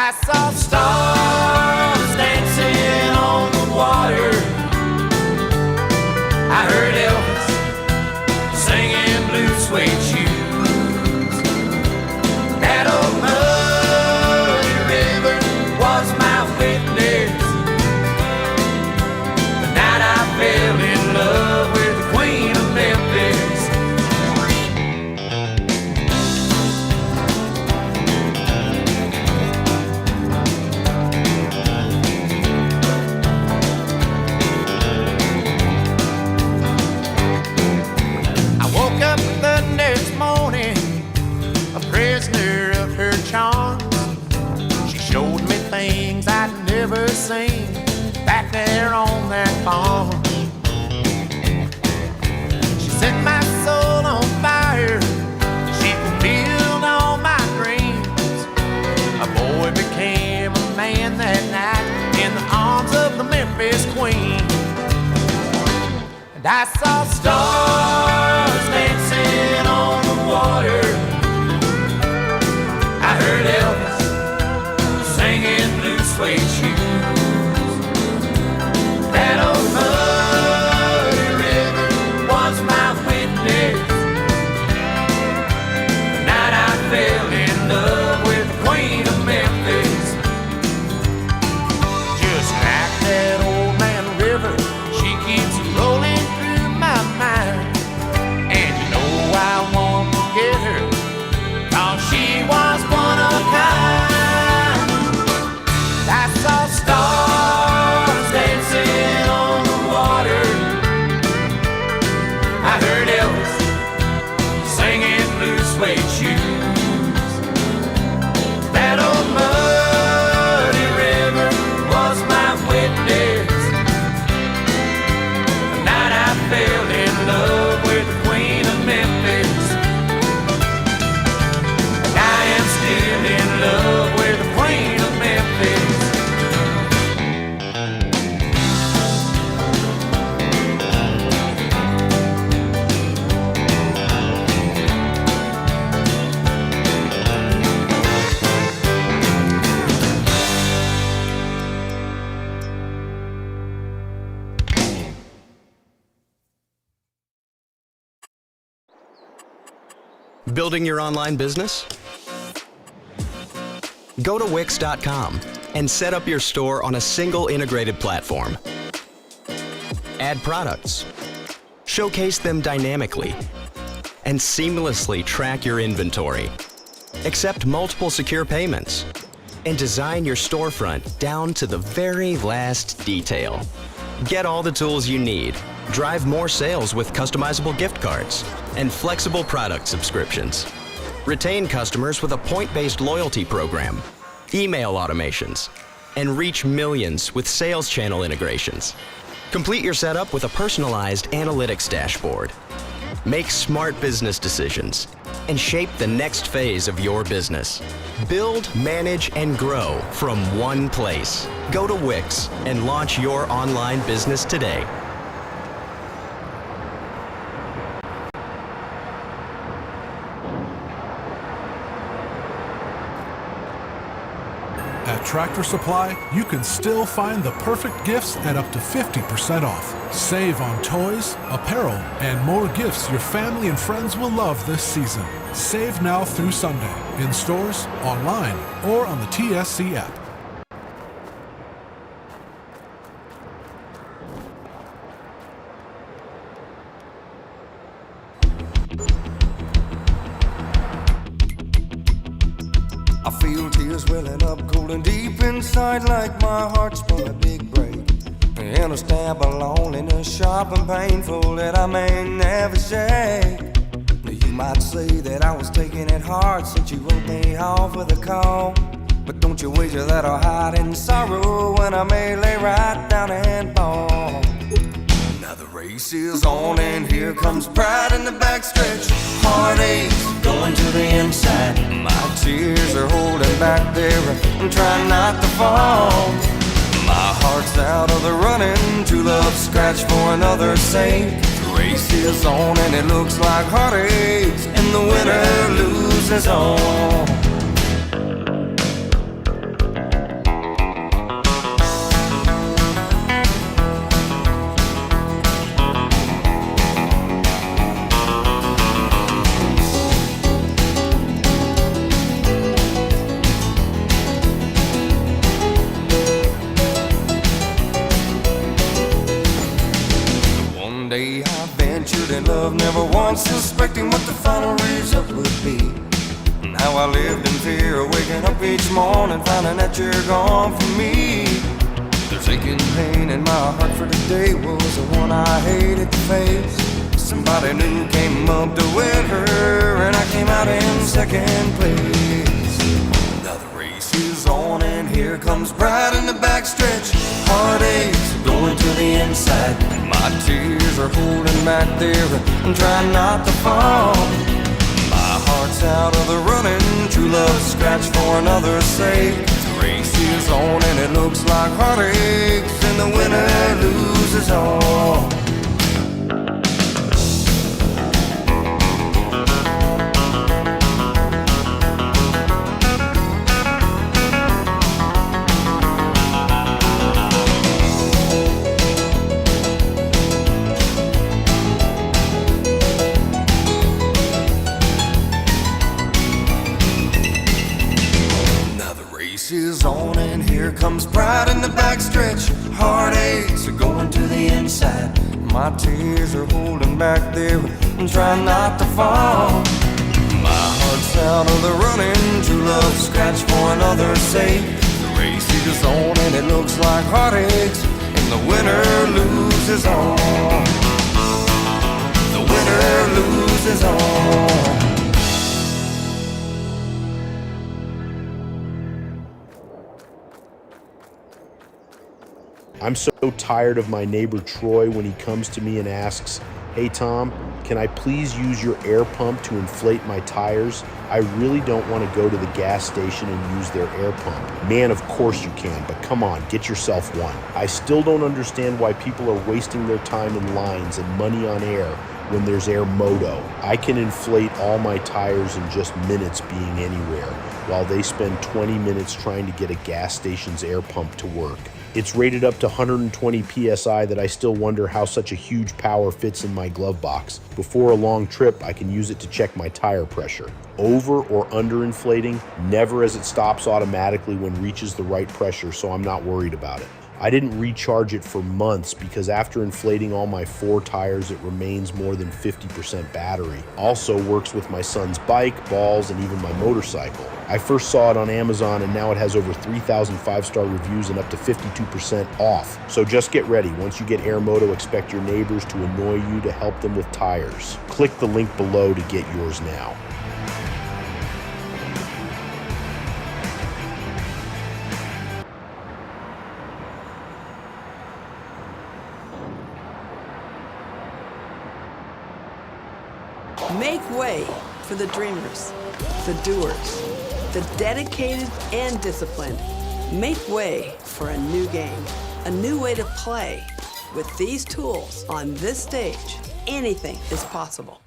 I saw stars dancing on the water. I heard Elvis singing Blue Suede Shoes. That old muddy river was my witness the night I fell in love with the Queen of Memphis. I woke up the next morning a prisoner of her charms. She showed me things I'd never seen back there on that farm. She set my soul on fire. She fulfilled all my dreams. A boy became a man that night in the arms of the Memphis Queen. And I saw stars dancing on the water. I heard Elvis singing Blue Suede Shoes. That old muddy river was my witness the night I fell in love with the Queen of Memphis. Just like that old man river, she keeps rolling through my mind. And you know I won't forget her, 'cause she was one of a kind. I saw stars dancing on the water. I heard Elvis singing Blue Suede Shoes. That old muddy river was my witness the night I fell in love with the Queen of Memphis. And I am still in love with the Queen of Memphis. Building your online business? Go to Wix.com and set up your store on a single integrated platform. Add products, showcase them dynamically, and seamlessly track your inventory. Accept multiple secure payments, and design your storefront down to the very last detail. Get all the tools you need. Drive more sales with customizable gift cards and flexible product subscriptions. Retain customers with a point-based loyalty program, email automations, and reach millions with sales channel integrations. Complete your setup with a personalized analytics dashboard. Make smart business decisions and shape the next phase of your business. Build, manage, and grow from one place. Go to Wix and launch your online business today. At Tractor Supply, you can still find the perfect gifts at up to 50% off. Save on toys, apparel, and more gifts your family and friends will love this season. Save now through Sunday, in stores, online, or on the TSC app. I feel tears welling up cold and deep inside, like my heart's sprung a big break. And a stab of loneliness sharp and painful that I may never shake. You might say that I was taking it hard since you wrote me off with a call. But don't you wager that I'll hide in sorrow when I may lay right down and fall. Now the race is on and here comes pride in the backstretch. Heartaches going to the inside. My tears are holding back there. I'm trying not to fall. My heart's out of the running, true love scratch for another's sake. The race is on and it looks like heartaches, and the winner loses all. love, never once suspecting what the final result would be. And how I lived in fear, waking up each morning, finding that you're gone from me. There's aching pain in my heart for today was the one I hated to face. Somebody new came up to win her, and I came out in second place. Now the race is on, and here comes Brad in the backstretch. Heartaches going to the inside. My tears are holding back there and trying not to fall. My heart's out of the running, true love scratched for another's sake. The race is on and it looks like heartaches, and the winner loses all. Is on and here comes pride in the backstretch. Heartaches are going to the inside. My tears are holding back there and trying not to fall. My heart's out of the running, true love scratched for another's sake. The race is on and it looks like heartaches, and the winner loses all. The winner loses all. I'm so tired of my neighbor Troy when he comes to me and asks, "Hey Tom, can I please use your air pump to inflate my tires? I really don't want to go to the gas station and use their air pump." Man, of course you can, but come on, get yourself one. I still don't understand why people are wasting their time in lines and money on air when there's Air Moto. I can inflate all my tires in just minutes being anywhere, while they spend 20 minutes trying to get a gas station's air pump to work. It's rated up to 120 PSI that I still wonder how such a huge power fits in my glove box. Before a long trip, I can use it to check my tire pressure. Over or underinflating, never, as it stops automatically when it reaches the right pressure, so I'm not worried about it. I didn't recharge it for months because after inflating all my 4 tires, it remains more than 50% battery. Also works with my son's bike, balls, and even my motorcycle. I first saw it on Amazon and now it has over 3,000 5-star reviews and up to 52% off. So just get ready. Once you get Air Moto, expect your neighbors to annoy you to help them with tires. Click the link below to get yours now. Make way for the dreamers, the doers, the dedicated and disciplined. Make way for a new game, a new way to play. With these tools on this stage, anything is possible.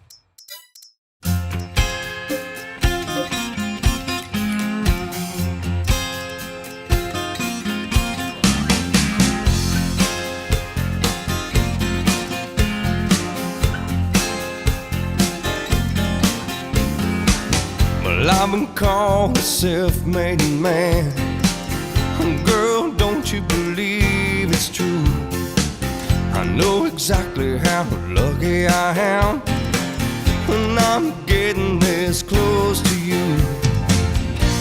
I've been called a self-made man. Girl, don't you believe it's true? I know exactly how lucky I am when I'm getting this close to you.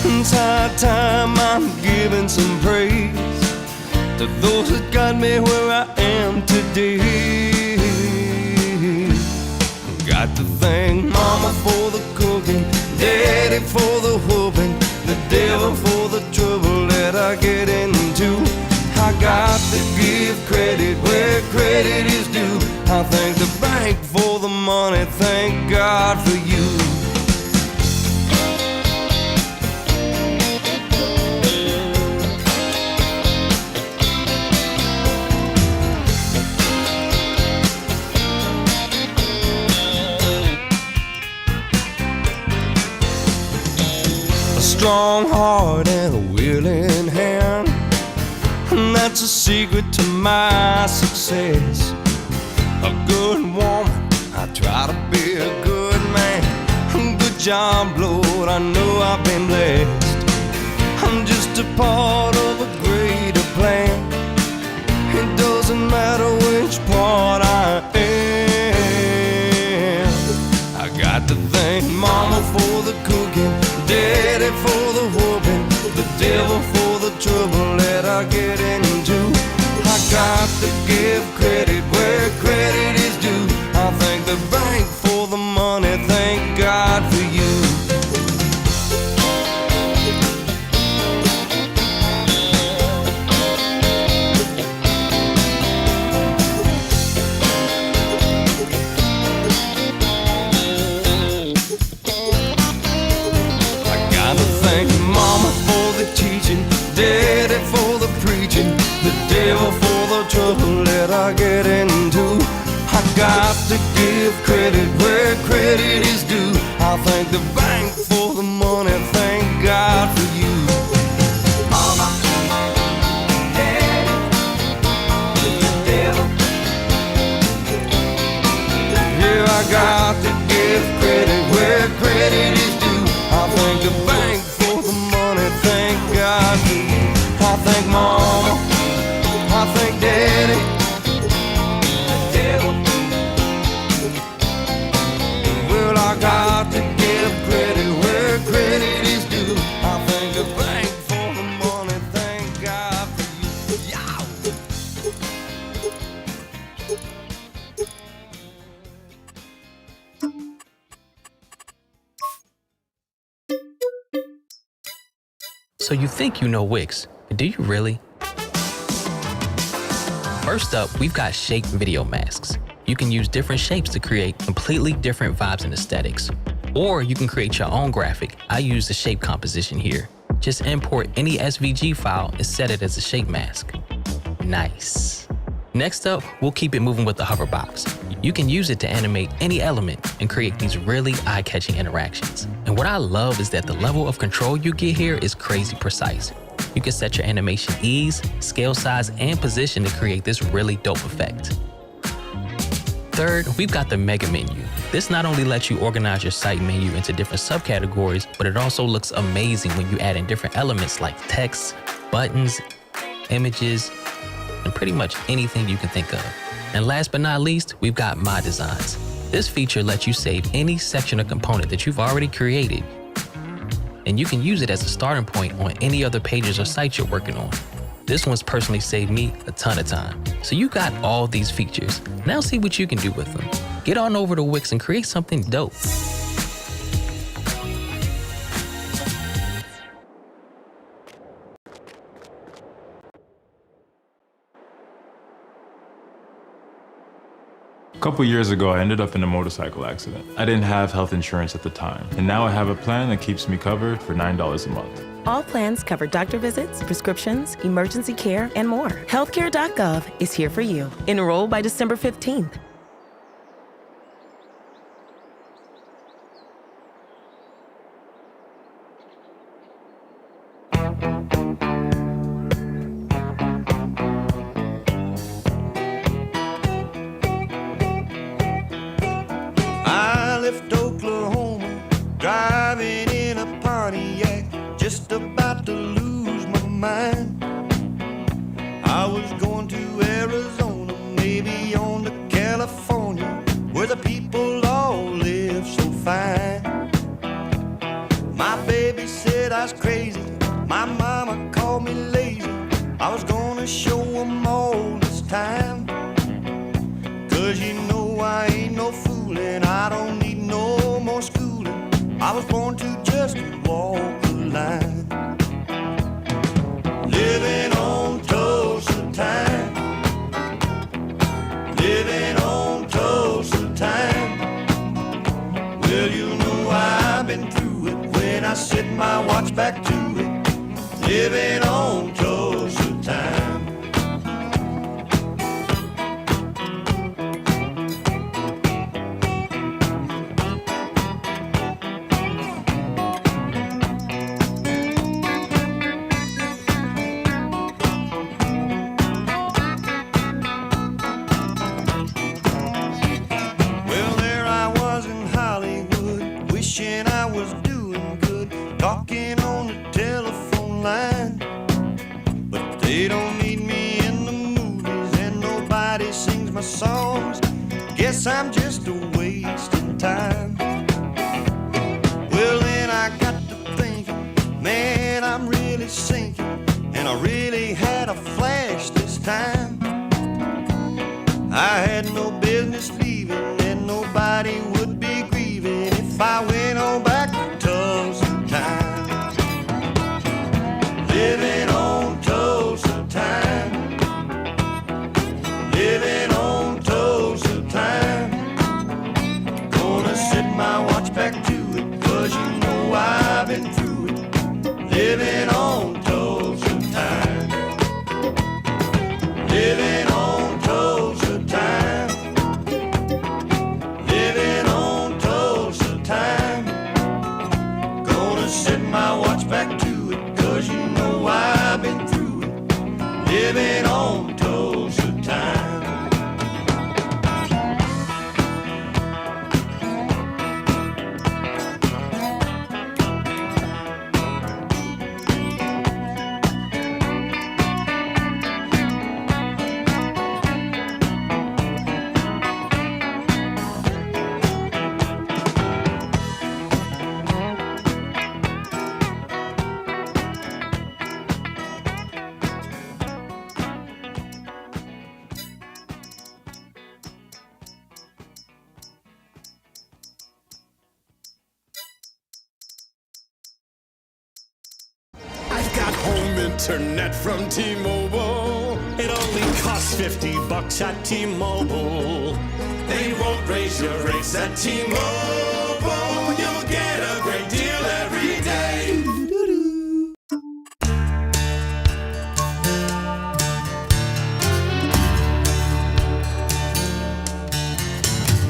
It's high time I'm giving some praise to those that got me where I am today. Got to thank Mama for the cooking, Daddy for the whooping, the devil for the trouble that I get into. I got to give credit where credit is due. I thank the bank for the money, thank God for you. Strong heart and a willing hand, and that's a secret to my success. A good woman, I try to be a good man. Good job, Lord, I know I've been blessed. I'm just a part of a greater plan. It doesn't matter which part I am. the trouble that I get into. I got to give credit where credit is due. I thank the bank for the money, thank God for you. Mama, Daddy, the devil. Yeah, I got to give credit where credit is due. I thank the bank for the money, thank God for you. I thank Mama, I thank Daddy, the devil. Well, I got to give credit where credit is due. I thank the bank for the money, thank God for you. Yow! So you think you know Wix, but do you really? First up, we've got shape video masks. You can use different shapes to create completely different vibes and aesthetics. Or you can create your own graphic. I use the shape composition here. Just import any SVG file and set it as a shape mask. Nice. Next up, we'll keep it moving with the hoverbox. You can use it to animate any element and create these really eye-catching interactions. And what I love is that the level of control you get here is crazy precise. You can set your animation ease, scale size, and position to create this really dope effect. Third, we've got the mega menu. This not only lets you organize your site menu into different subcategories, but it also looks amazing when you add in different elements like text, buttons, images, and pretty much anything you can think of. And last but not least, we've got My Designs. This feature lets you save any section or component that you've already created, and you can use it as a starting point on any other pages or sites you're working on. This one's personally saved me a ton of time. So you got all these features. Now see what you can do with them. Get on over to Wix and create something dope. A couple years ago, I ended up in a motorcycle accident. I didn't have health insurance at the time, and now I have a plan that keeps me covered for $9 a month. All plans cover doctor visits, prescriptions, emergency care, and more. Healthcare.gov is here for you. Enroll by December 15th. I left Oklahoma, driving in a Pontiac, just about to lose my mind. I was going to Arizona, maybe on to California, where the people all live so fine. My baby said I was crazy, my mama called me lazy. I was gonna show them all this time. 'Cause you know I ain't no fooling, I don't need no more schooling. I was born to just walk the line. Living on Tulsa time, living on Tulsa time. Well, you know I've been through it when I set my watch back to it. Living on Tulsa time. Well, there I was in Hollywood, wishing I was doing good, talking on the telephone line. But they don't need me in the movies, and nobody sings my songs. Guess I'm just a wasting time. Well, then I got to thinking, man, I'm really sinking, and I really had a flash this time. I had no business leaving, and nobody would be grieving if I went on back to Tulsa time. Living on Tulsa time. Living on Tulsa time. Gonna set my watch back to it, 'cause you know I've been through it. Living on Tulsa time. Living on internet from T-Mobile. It only costs $50 at T-Mobile. They won't raise your rates at T-Mobile. You'll get a great deal every day.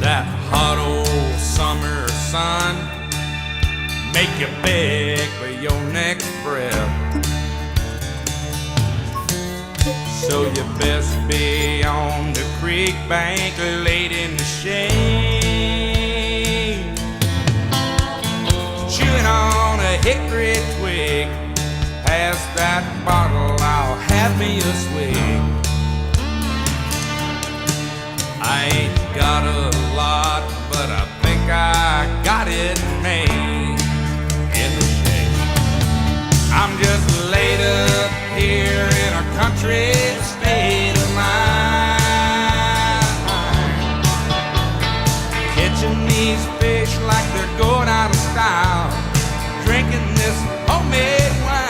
That hot old summer sun make you beg for your next breath. So you best be on the creek bank laid in the shade, chewing on a hickory twig. Pass that bottle, I'll have me a swig. I ain't got a lot, but I think I got it made in the shade. I'm just laid up here in a country state of mind, catching these fish like they're going out of style, drinking this homemade wine.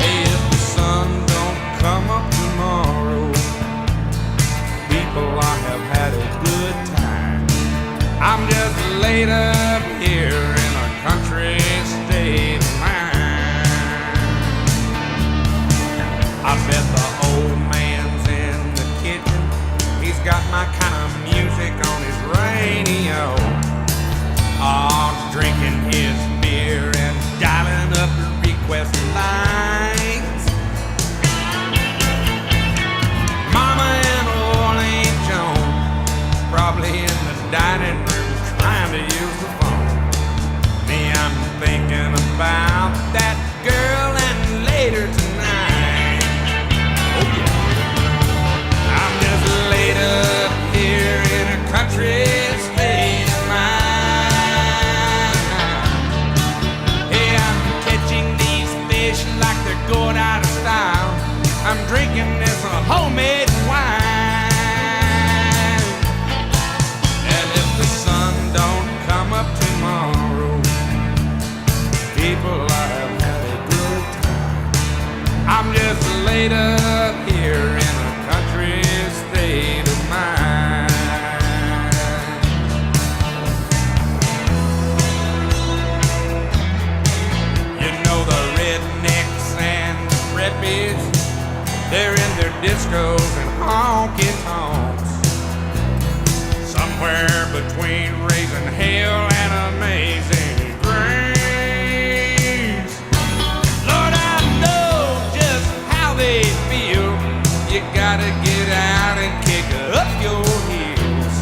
Hey, if the sun don't come up tomorrow, people, I have had a good time. I'm just laid up here in a country state of mind. I bet the old man's in the kitchen. He's got my kind of music on his radio. Oh, drinking his beer and dialing up the request lines. Mama and old Aunt Joan probably in the dining room trying to use the phone. Me, I'm thinking about that girl and later tonight. Oh yeah, I'm just laid up here in a country state of mind. Hey, I'm catching these fish like they're going out of style. I'm drinking this homemade wine. And if the sun don't come up tomorrow, people, I have had a good time. I'm just laid up here in a country state of mind. You know the rednecks and the redbeards, they're in their discos and honky-tonks, somewhere between raising hell and amazing grace. Lord, I know just how they feel. You gotta get out and kick up your heels.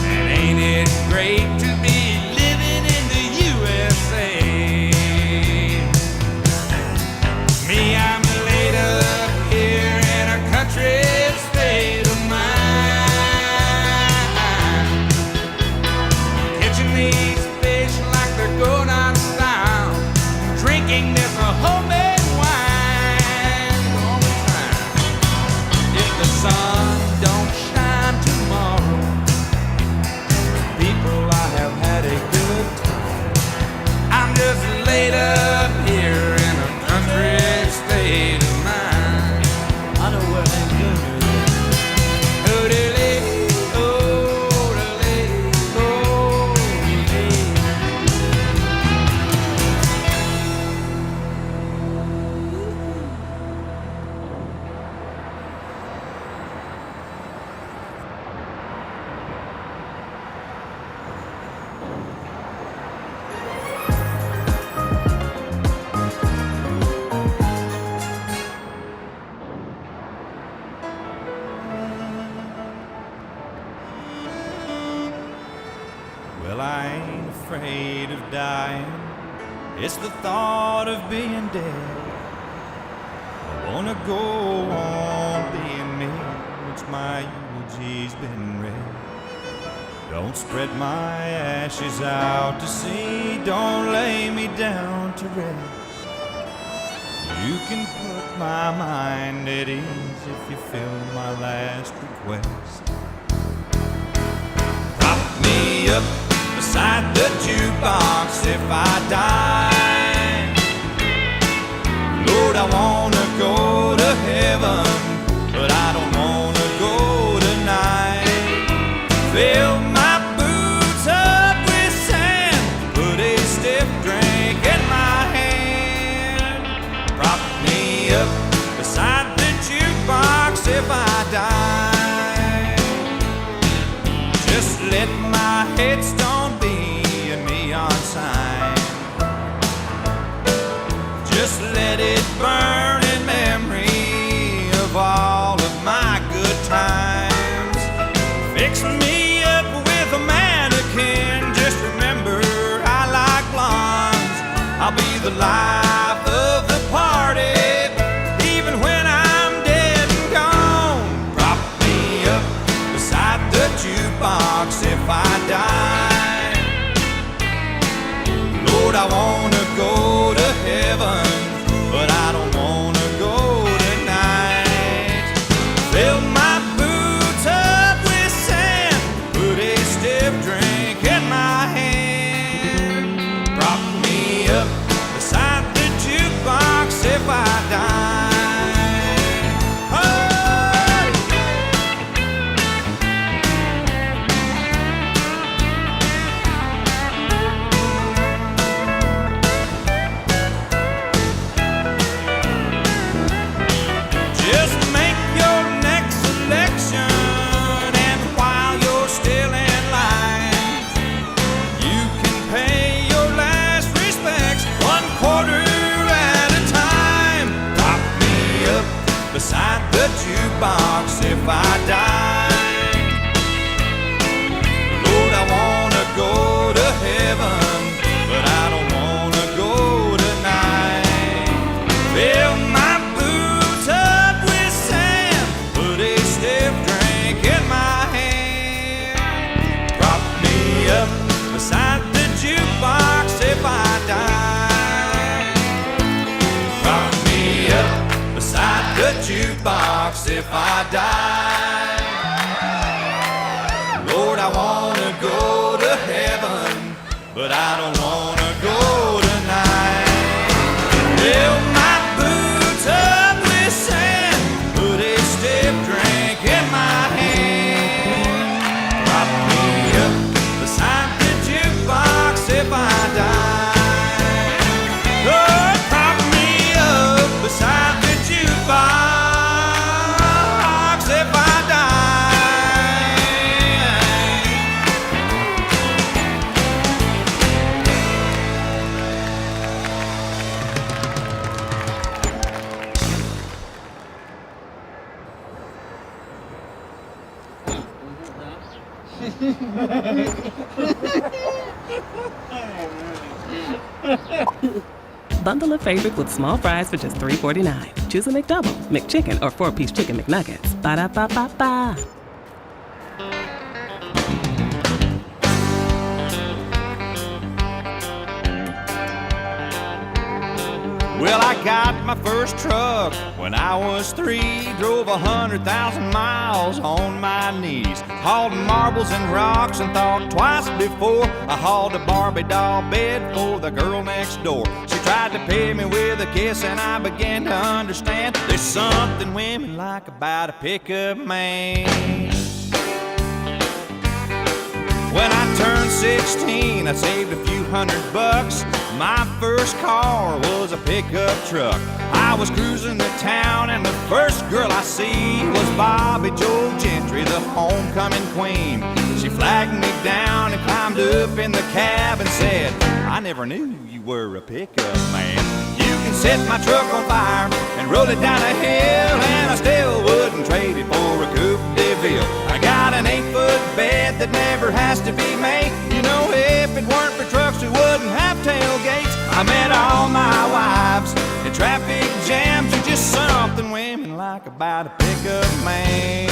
And ain't it great to be living in the USA? Me, I'm laid up here in a country state of mind, catching these fish like they're going out of style, drinking this homemade wine all the time. If the sun don't shine tomorrow, people, I have had a good time. I'm just laid up here in a country state of mind. I know where they go. Oh-de-lay, oh-de-lay, oh-de-lay. Well, I ain't afraid of dying. It's the thought of being dead. I wanna go on being me once my eulogy's been read. Don't spread my ashes out to sea. Don't lay me down to rest. You can put my mind at ease if you fill my last request. Prop me up beside the jukebox if I die. Lord, I wanna go to heaven, but I don't wanna go tonight. Fill my boots up with sand, put a stiff drink in my hand. Prop me up beside the jukebox if I die. Just let my headstone be a neon sign. Just let it burn in memory of all of my good times. Fix me up with a mannequin. Just remember I like blondes. I'll be the life of the party, even when I'm dead and gone. Prop me up beside the jukebox if I die. Lord, I wanna go to heaven, but I don't wanna go tonight. Fill my boots up with sand, put a stiff drink in my hand. Prop me up beside the jukebox if I die. Oh! Just make your next selection, and while you're still in line, you can pay your last respects 1/4 at a time. Prop me up beside the jukebox if I die. Lord, I wanna go to heaven, but I don't wanna go tonight. Fill my boots up with sand, put a stiff drink in my hand. Prop me up beside the jukebox if I die. Prop me up beside the jukebox if I die. Lord, I wanna go to heaven, but I don't wanna go tonight. Fill my boots up with sand, put a stiff drink in my hand. Prop me up beside the jukebox if I die. Lord, prop me up beside the jukebox if I die. Bundle a favorite with small fries for just $3.49. Choose a McDouble, McChicken, or 4-piece chicken McNuggets. Ba-da-ba-ba-ba. Well, I got my first truck when I was 3. Drove 100,000 miles on my knees. Hauled marbles and rocks and thought twice before I hauled a Barbie doll bed for the girl next door. She tried to pay me with a kiss and I began to understand there's something women like about a pickup man. When I turned 16, I saved a few $100. My first car was a pickup truck. I was cruising the town and the first girl I see was Bobby Joe Gentry, the homecoming queen. She flagged me down and climbed up in the cab and said, I never knew you were a pickup man. You can set my truck on fire and roll it down a hill, and I still wouldn't trade it for a Coupe de Ville. I got an 8-foot bed that never has to be made. You know, if it weren't for trucks, we wouldn't have tailgates. I met all my wives in traffic jams. There's just something women like about a pickup man.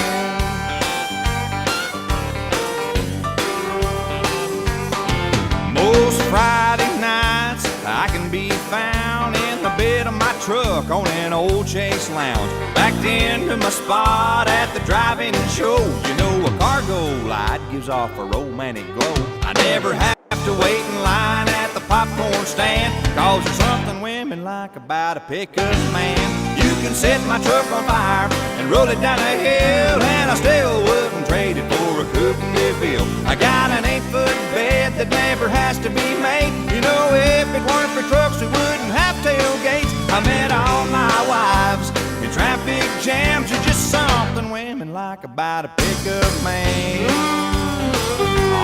Most Friday nights I can be found in the bed of my truck on an old Chase Lounge, backed into my spot at the drive-in show. You know, a cargo light gives off a romantic glow. I never have to wait in line at the popcorn stand. Cause there's something women like about a pickup man. You can set my truck on fire and roll it down a hill, and I still wouldn't trade it for a coupe and DeVille. I got an 8-foot bed that never has to be made. You know, if it weren't for trucks, we wouldn't have tailgates. I met all my wives in traffic jams. There's just something women like about a pickup man.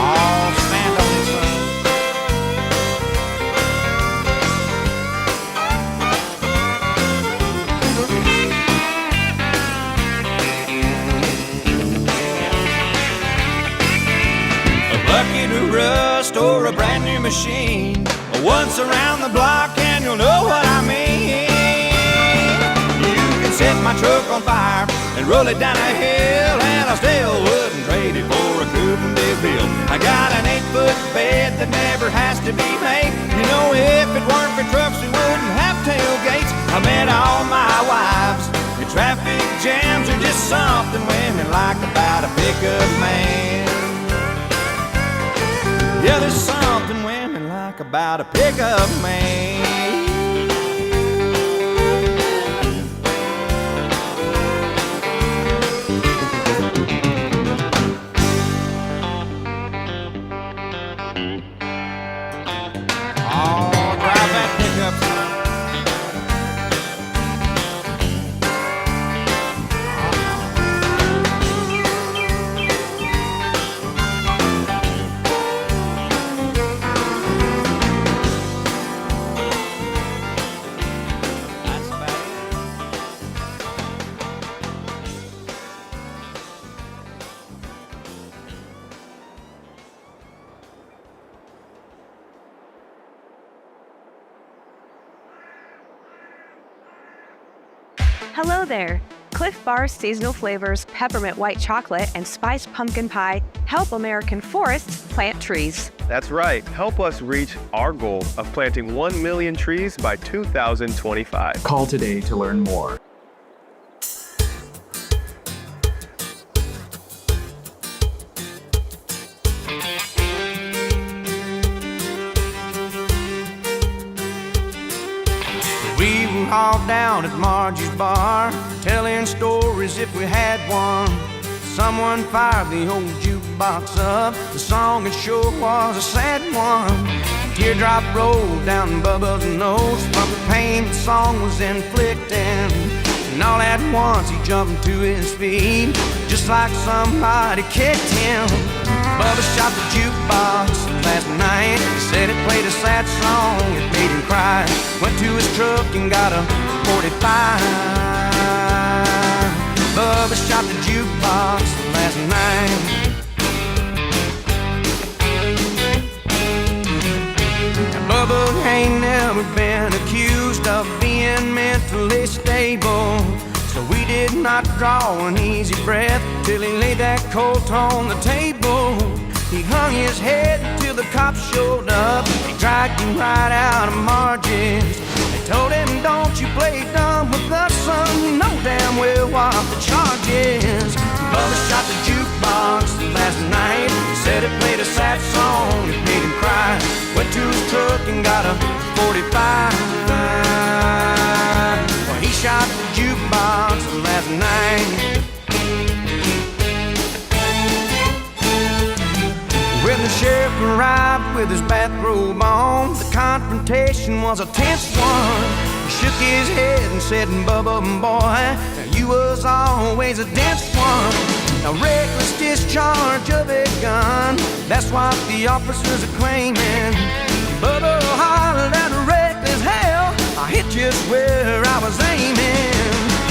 Oh, stand on this one. Bucket of rust or a brand new machine. Once around the block and you'll know what I mean. You can set my truck on fire and roll it down a hill, and I still wouldn't trade it for a coupe and DeVille. I got an 8-foot bed that never has to be made. You know, if it weren't for trucks, we wouldn't have tailgates. I met all my wives in traffic jams. Are just something women like about a pickup man. Yeah, there's something women like about a pickup man. Oh, drive that pickup, son. Hello there! Cliff Bar's seasonal flavors, peppermint white chocolate and spiced pumpkin pie help American forests plant trees. That's right. Help us reach our goal of planting 1 million trees by 2025. Call today to learn more. We were all down at Margie's bar, telling stories if we had one. Someone fired the old jukebox up. The song it sure was a sad one. A teardrop rolled down Bubba's nose from the pain the song was inflicting. And all at once he jumped to his feet, just like somebody kicked him. Bubba shot the jukebox last night. He said it played a sad song, it made him cry. Went to his truck and got a 45. Bubba shot the jukebox last night. Now, Bubba ain't never been accused of being mentally stable, so we did not draw an easy breath till he laid that Colt on the table. He hung his head till the cops showed up. They dragged him right out of Margie's. They told him, don't you play dumb with us, son. You know damn well what the charge is. Bubba shot the jukebox last night. He said it played a sad song, it made him cry. Went to his truck and got a 45. Well, he shot the jukebox last night. When the sheriff arrived with his bathrobe on, the confrontation was a tense one. He shook his head and said, Bubba, boy, you was always a dense one. A reckless discharge of a gun, that's what the officers are claiming. Bubba hollered at a reckless hell, I hit just where I was aiming.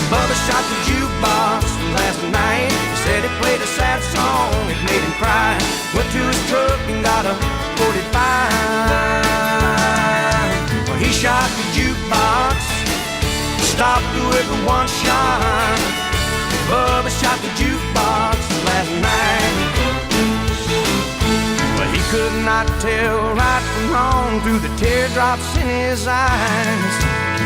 Bubba shot the jukebox last night. He said it played a sad song, it made him cry. Went to his truck and got a 45. Well, he shot the jukebox, stopped with a one shot. Bubba shot the jukebox last night. Well, he could not tell right from wrong through the teardrops in his eyes.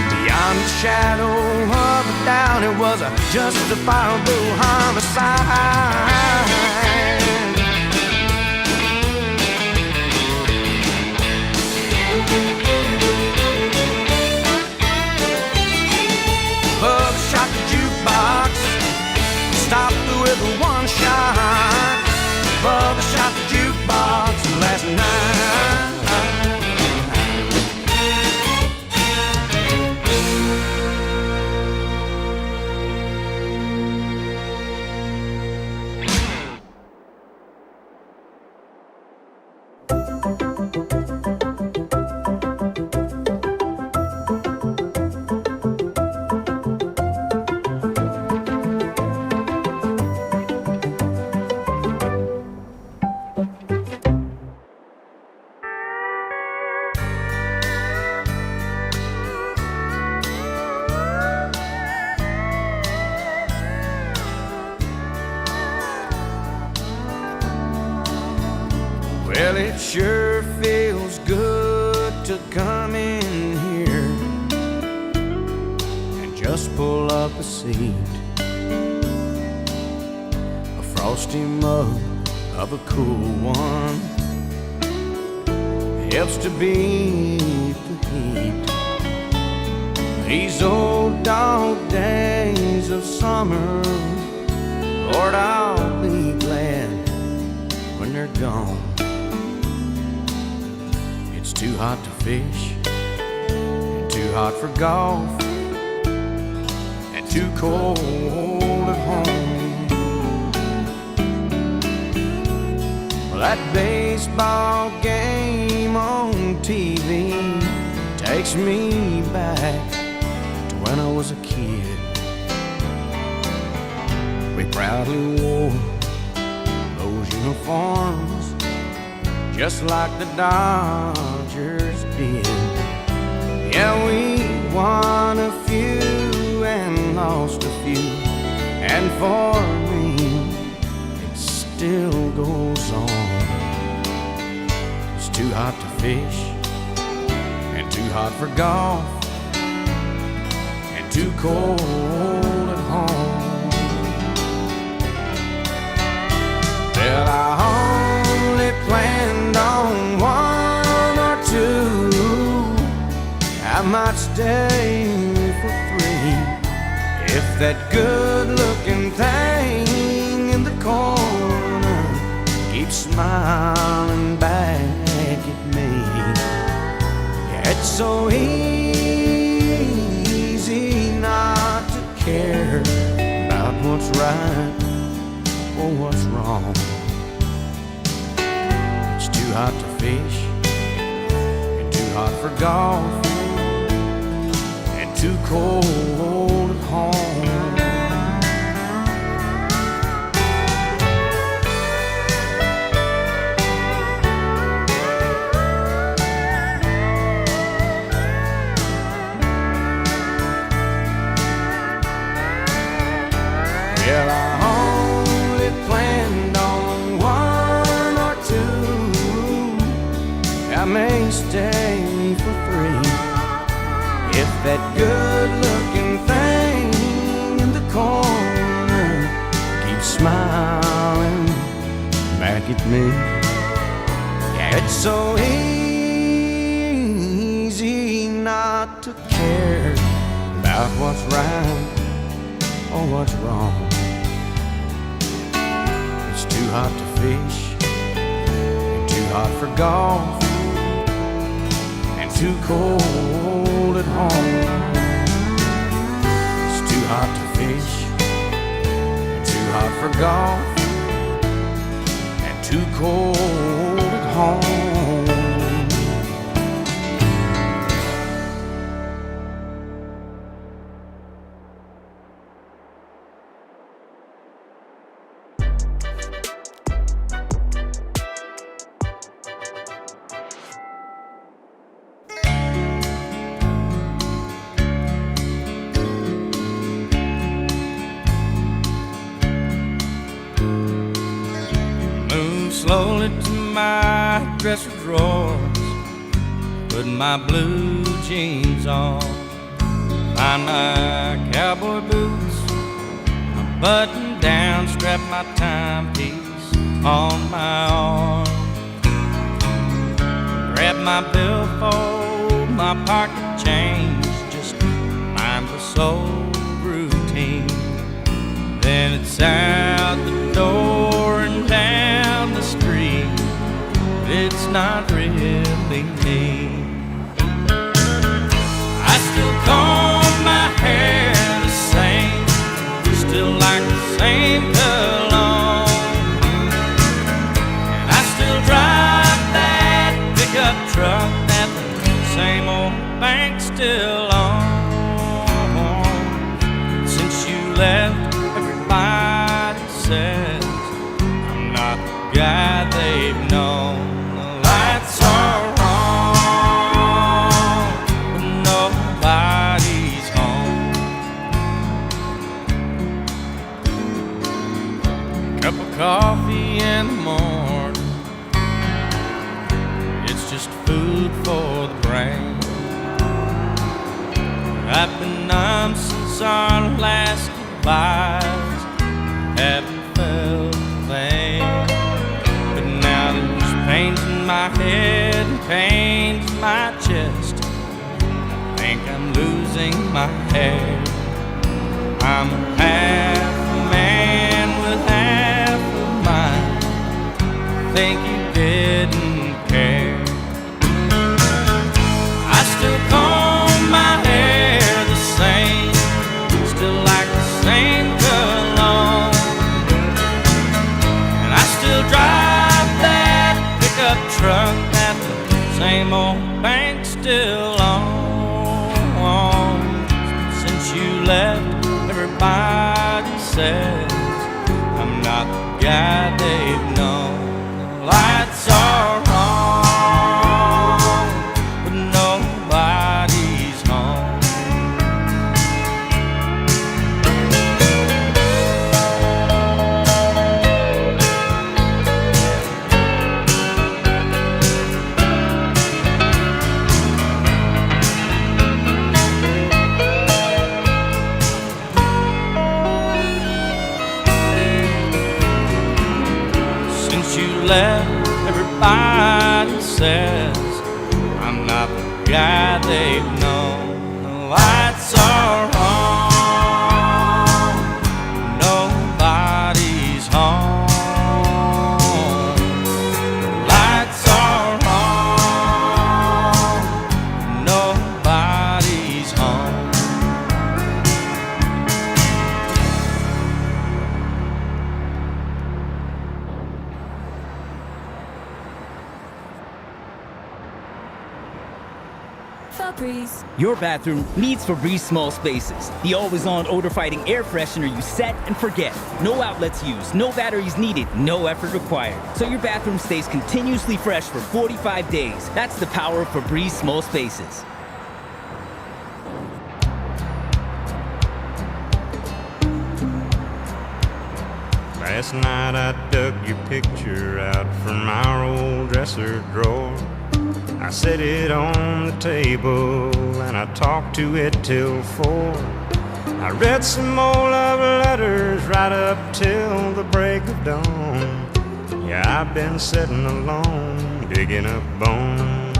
Beyond the shadow of a doubt, it was a justifiable homicide. it sure feels good to come in here and just pull up a seat. A frosty mug of a cool one helps to beat the heat. These old dog days of summer, Lord, I'll be glad when they're gone. It's too hot to fish, and too hot for golf, and too cold at home. Well, that baseball game on TV takes me back to when I was a kid. We proudly wore those uniforms just like the Dodgers did. Yeah, we won a few and lost a few, and for me it still goes on. It's too hot to fish, and too hot for golf, and too cold at home. Well, I only planned on one or two. I might stay for 3 if that good-looking thing in the corner keeps smiling back at me. Yeah, it's so easy not to care about what's right or what's wrong. It's too hot to fish, and too hot for golf, and too cold at home. Well, I only planned on 1 or 2. I may stay for 3 if that good-looking thing in the corner keeps smiling back at me. Yeah, it's so easy not to care about what's right or what's wrong. It's too hot to fish, and too hot for golf, and too cold at home. It's too hot to fish, and too hot for golf, and too cold at home. Slowly to my dresser drawers, put my blue jeans on, find my cowboy boots, my button down, strap my timepiece on my arm, grab my billfold, my pocket change, just mindless old routine. Then it's out the door and down the street. It's not really me. I still comb my hair the same, still like the same cologne, and I still drive that pickup truck that the same old bank's still on. Since you left, everybody says I'm not the guy they've known. The lights are on, but nobody's home. Cup of coffee in the morning, just food for the brain. I've been numb since our last goodbyes, haven't felt a thing. But now there's pains in my head and pains in my chest. I think I'm losing my hair. I'm half a man with half a mind. Think you didn't care. I still comb my hair the same, still like the same cologne, and I still drive that pickup truck that the same old bank still owns. Since you left, everybody says I'm not the guy they've known. The lights are on, but nobody's home. Since you left, everybody says I'm not the guy they've known. The lights are on, nobody's home. The lights are on, nobody's home. Febreze. Your bathroom needs Febreze Small Spaces. The always-on odor-fighting air freshener you set and forget. No outlets used, no batteries needed, no effort required. So your bathroom stays continuously fresh for 45 days. That's the power of Febreze Small Spaces. Last night I dug your picture out from our old dresser drawer. I set it on the table and I talked to it till 4. I read some old love letters right up till the break of dawn. Yeah, I've been sitting alone, digging up bones.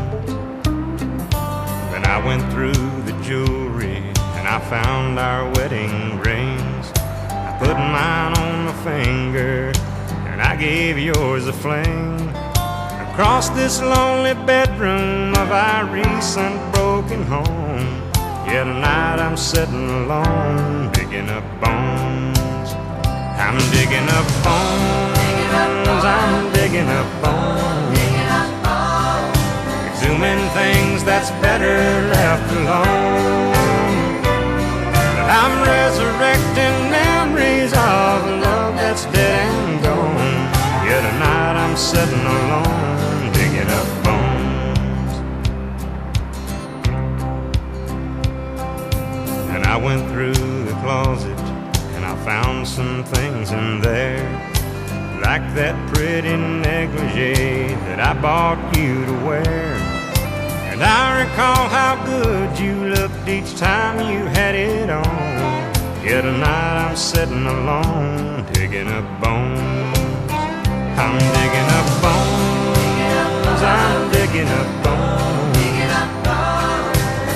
Then I went through the jewelry and I found our wedding rings. I put mine on my finger and I gave yours a fling. Across this lonely bedroom of our recent broken home. Yeah, tonight I'm sitting alone, digging up bones. I'm digging up bones, I'm digging up bones. Exhuming things that's better left alone. But I'm resurrecting memories of a love that's dead and gone. Yeah, tonight I'm sitting alone, digging up bones. And I went through the closet and I found some things in there, like that pretty negligee that I bought you to wear. And I recall how good you looked each time you had it on. Yeah, tonight I'm sitting alone, digging up bones. I'm digging up bones, I'm digging up bones.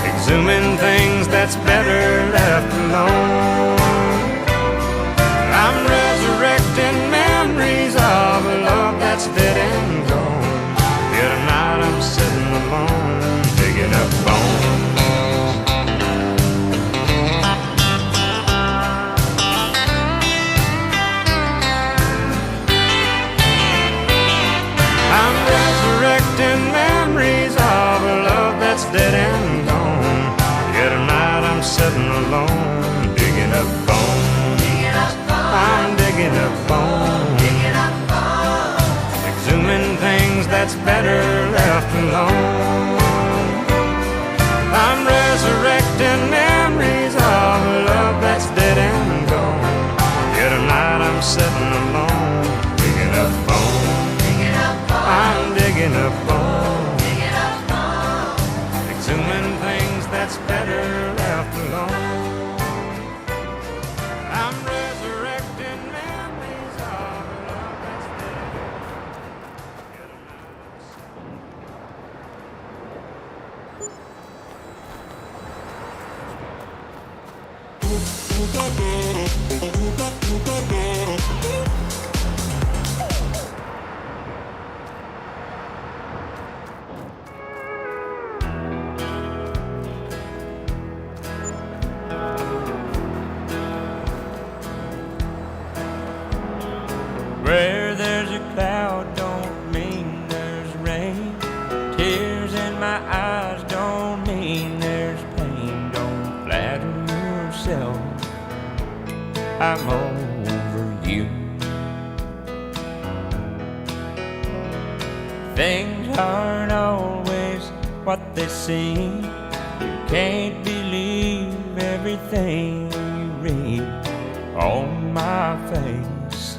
Exhuming things that's better left alone. I'm resurrecting memories of a love that's dead and gone. Yeah, tonight I'm sitting alone, digging up bones. I'm resurrecting memories of a love that's dead and gone. Yeah, tonight I'm sitting alone, digging up bones. I'm digging up bones. Exhuming things that's better left alone. I'm resurrecting memories of a love that's dead and gone. Yeah, tonight I'm sitting alone, digging up bones. I'm digging up bones. Where there's a cloud don't mean there's rain. Tears in my eyes don't mean there's pain. Don't flatter yourself, I'm over you. Things aren't always what they seem. You can't believe everything you read on my face.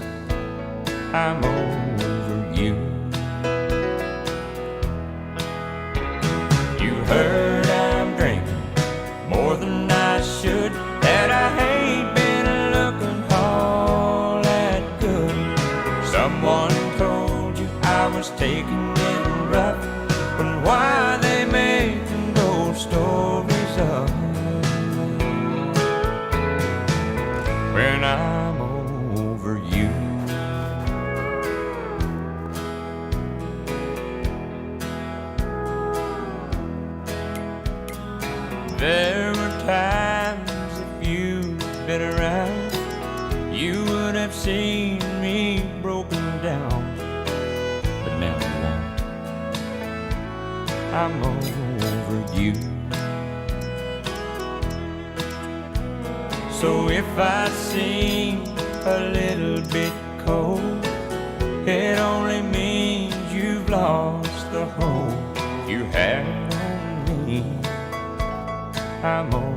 I'm over you. You heard I'm drinking more than I should, that I ain't been looking all that good. Someone told you I was taking it rough, but why they making those stories up when I'm over you? There were times if you'd been around, you would have seen me broken down. But now you won't. I'm over you. So if I seem a little bit cold, it only means you've lost the hope you had on me. I'm over